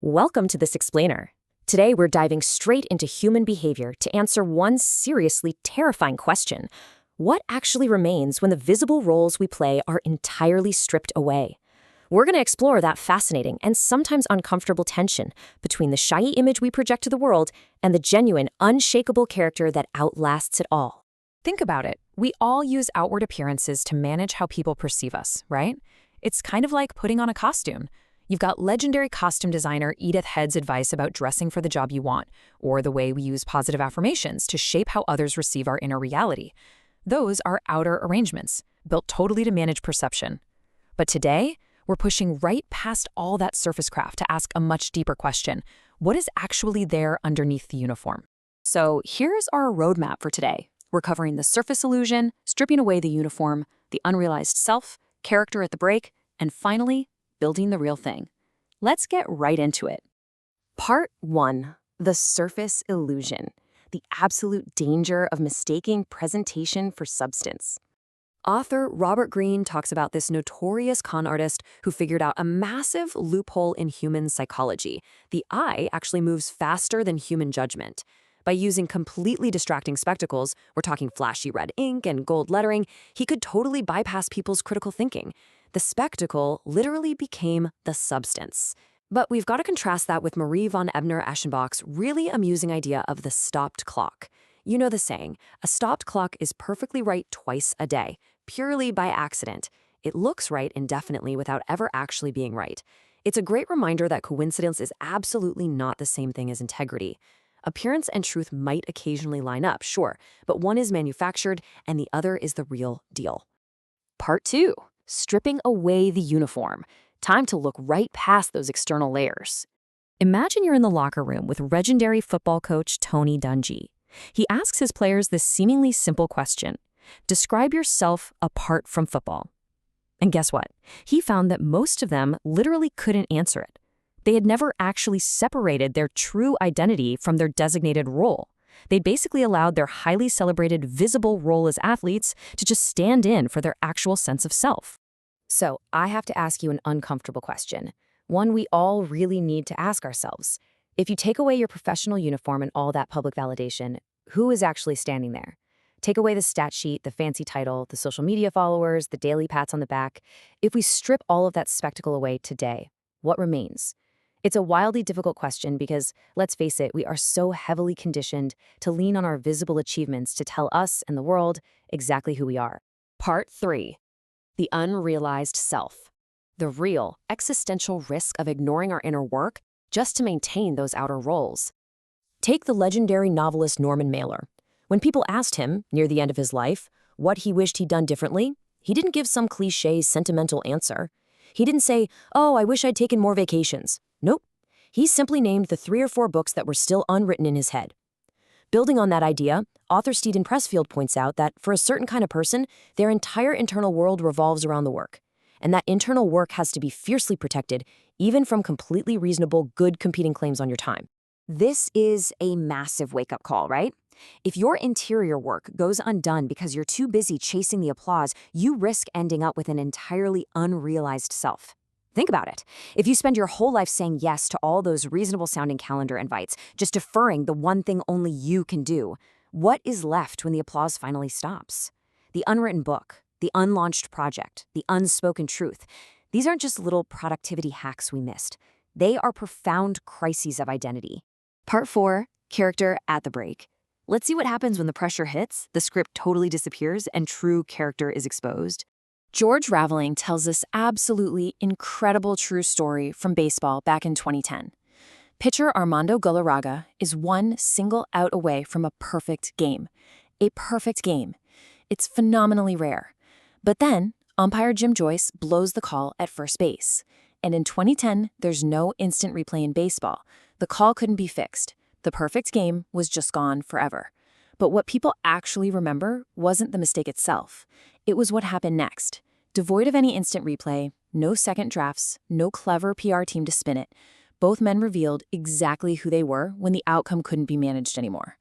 Welcome to This Explainer. Today we're diving straight into human behavior to answer one seriously terrifying question. What actually remains when the visible roles we play are entirely stripped away? We're going to explore that fascinating and sometimes uncomfortable tension between the shiny image we project to the world and the genuine, unshakable character that outlasts it all. Think about it. We all use outward appearances to manage how people perceive us, right? It's kind of like putting on a costume. You've got legendary costume designer Edith Head's advice about dressing for the job you want, or the way we use positive affirmations to shape how others receive our inner reality. Those are outer arrangements, built totally to manage perception. But today, we're pushing right past all that surface craft to ask a much deeper question. What is actually there underneath the uniform? So here's our roadmap for today. We're covering the surface illusion, stripping away the uniform, the unrealized self, character at the break, and finally, building the real thing. Let's get right into it. Part 1. The surface illusion. The absolute danger of mistaking presentation for substance. Author Robert Greene talks about this notorious con artist who figured out a massive loophole in human psychology. The eye actually moves faster than human judgment. By using completely distracting spectacles, we're talking flashy red ink and gold lettering, he could totally bypass people's critical thinking. The spectacle literally became the substance. But we've got to contrast that with Marie von Ebner-Eschenbach's really amusing idea of the stopped clock. You know the saying, a stopped clock is perfectly right twice a day, purely by accident. It looks right indefinitely without ever actually being right. It's a great reminder that coincidence is absolutely not the same thing as integrity. Appearance and truth might occasionally line up, sure, but one is manufactured and the other is the real deal. Part 2. Stripping away the uniform. Time to look right past those external layers. Imagine you're in the locker room with legendary football coach Tony Dungy. He asks his players this seemingly simple question. Describe yourself apart from football. And guess what? He found that most of them literally couldn't answer it. They had never actually separated their true identity from their designated role. They'd basically allowed their highly celebrated visible role as athletes to just stand in for their actual sense of self. So, I have to ask you an uncomfortable question, one we all really need to ask ourselves. If you take away your professional uniform and all that public validation, who is actually standing there? Take away the stat sheet, the fancy title, the social media followers, the daily pats on the back. If we strip all of that spectacle away today, what remains? It's a wildly difficult question because, let's face it, we are so heavily conditioned to lean on our visible achievements to tell us and the world exactly who we are. Part 3. The unrealized self. The real, existential risk of ignoring our inner work just to maintain those outer roles. Take the legendary novelist Norman Mailer. When people asked him, near the end of his life, what he wished he'd done differently, he didn't give some cliché, sentimental answer. He didn't say, "Oh, I wish I'd taken more vacations." Nope. He simply named the 3 or 4 books that were still unwritten in his head. Building on that idea, author Steven Pressfield points out that for a certain kind of person, their entire internal world revolves around the work. And that internal work has to be fiercely protected, even from completely reasonable, good competing claims on your time. This is a massive wake-up call, right? If your interior work goes undone because you're too busy chasing the applause, you risk ending up with an entirely unrealized self. Think about it. If you spend your whole life saying yes to all those reasonable-sounding calendar invites, just deferring the one thing only you can do, what is left when the applause finally stops? The unwritten book, the unlaunched project, the unspoken truth. These aren't just little productivity hacks we missed. They are profound crises of identity. Part 4. Character at the break. Let's see what happens when the pressure hits, the script totally disappears, and true character is exposed. George Raveling tells this absolutely incredible true story from baseball back in 2010. Pitcher Armando Galarraga is one single out away from a perfect game. A perfect game. It's phenomenally rare. But then, umpire Jim Joyce blows the call at first base. And in 2010, there's no instant replay in baseball. The call couldn't be fixed. The perfect game was just gone forever. But what people actually remember wasn't the mistake itself. It was what happened next. Devoid of any instant replay, no second drafts, no clever PR team to spin it, both men revealed exactly who they were when the outcome couldn't be managed anymore.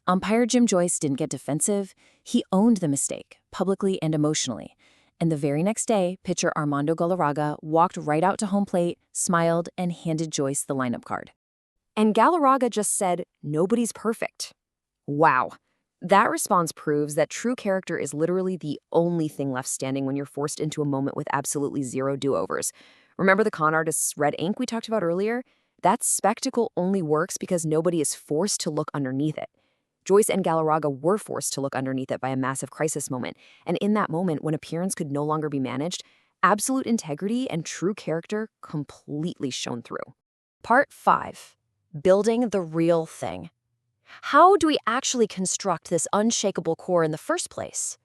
Umpire Jim Joyce didn't get defensive. He owned the mistake, publicly and emotionally. And the very next day, pitcher Armando Galarraga walked right out to home plate, smiled, and handed Joyce the lineup card. And Galarraga just said, "Nobody's perfect." Wow. That response proves that true character is literally the only thing left standing when you're forced into a moment with absolutely zero do-overs. Remember the con artist's red ink we talked about earlier? That spectacle only works because nobody is forced to look underneath it. Joyce and Galarraga were forced to look underneath it by a massive crisis moment, and in that moment, when appearance could no longer be managed, absolute integrity and true character completely shone through. Part 5. Building the real thing. How do we actually construct this unshakable core in the first place?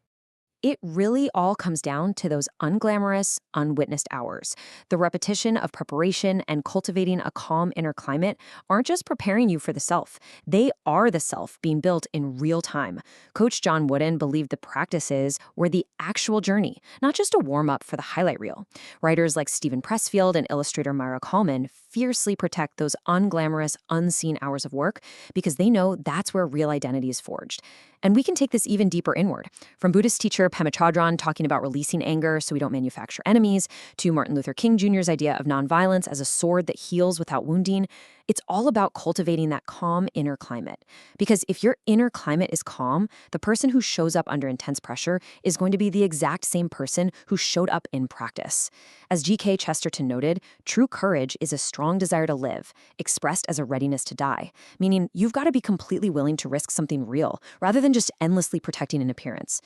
It really all comes down to those unglamorous, unwitnessed hours. The repetition of preparation and cultivating a calm inner climate aren't just preparing you for the self. They are the self being built in real time. Coach John Wooden believed the practices were the actual journey, not just a warm-up for the highlight reel. Writers like Stephen Pressfield and illustrator Myra Coleman fiercely protect those unglamorous, unseen hours of work because they know that's where real identity is forged. And we can take this even deeper inward. From Buddhist teacher Pema Chodron talking about releasing anger so we don't manufacture enemies, to Martin Luther King Jr.'s idea of nonviolence as a sword that heals without wounding, it's all about cultivating that calm inner climate. Because if your inner climate is calm, the person who shows up under intense pressure is going to be the exact same person who showed up in practice. As G.K. Chesterton noted, true courage is a strong desire to live, expressed as a readiness to die, meaning you've got to be completely willing to risk something real, rather than just endlessly protecting an appearance.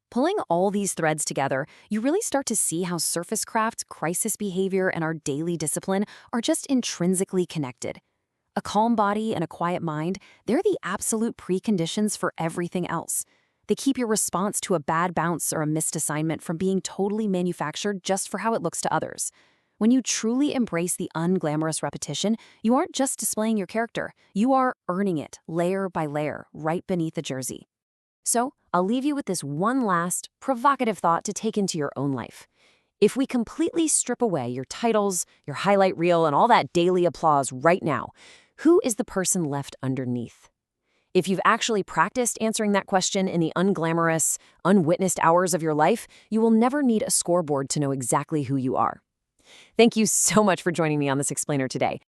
Pulling all these threads together, you really start to see how surface craft, crisis behavior, and our daily discipline are just intrinsically connected. A calm body and a quiet mind, they're the absolute preconditions for everything else. They keep your response to a bad bounce or a missed assignment from being totally manufactured just for how it looks to others. When you truly embrace the unglamorous repetition, you aren't just displaying your character, you are earning it layer by layer right beneath the jersey. So, I'll leave you with this one last, provocative thought to take into your own life. If we completely strip away your titles, your highlight reel, and all that daily applause right now, who is the person left underneath? If you've actually practiced answering that question in the unglamorous, unwitnessed hours of your life, you will never need a scoreboard to know exactly who you are. Thank you so much for joining me on this explainer today.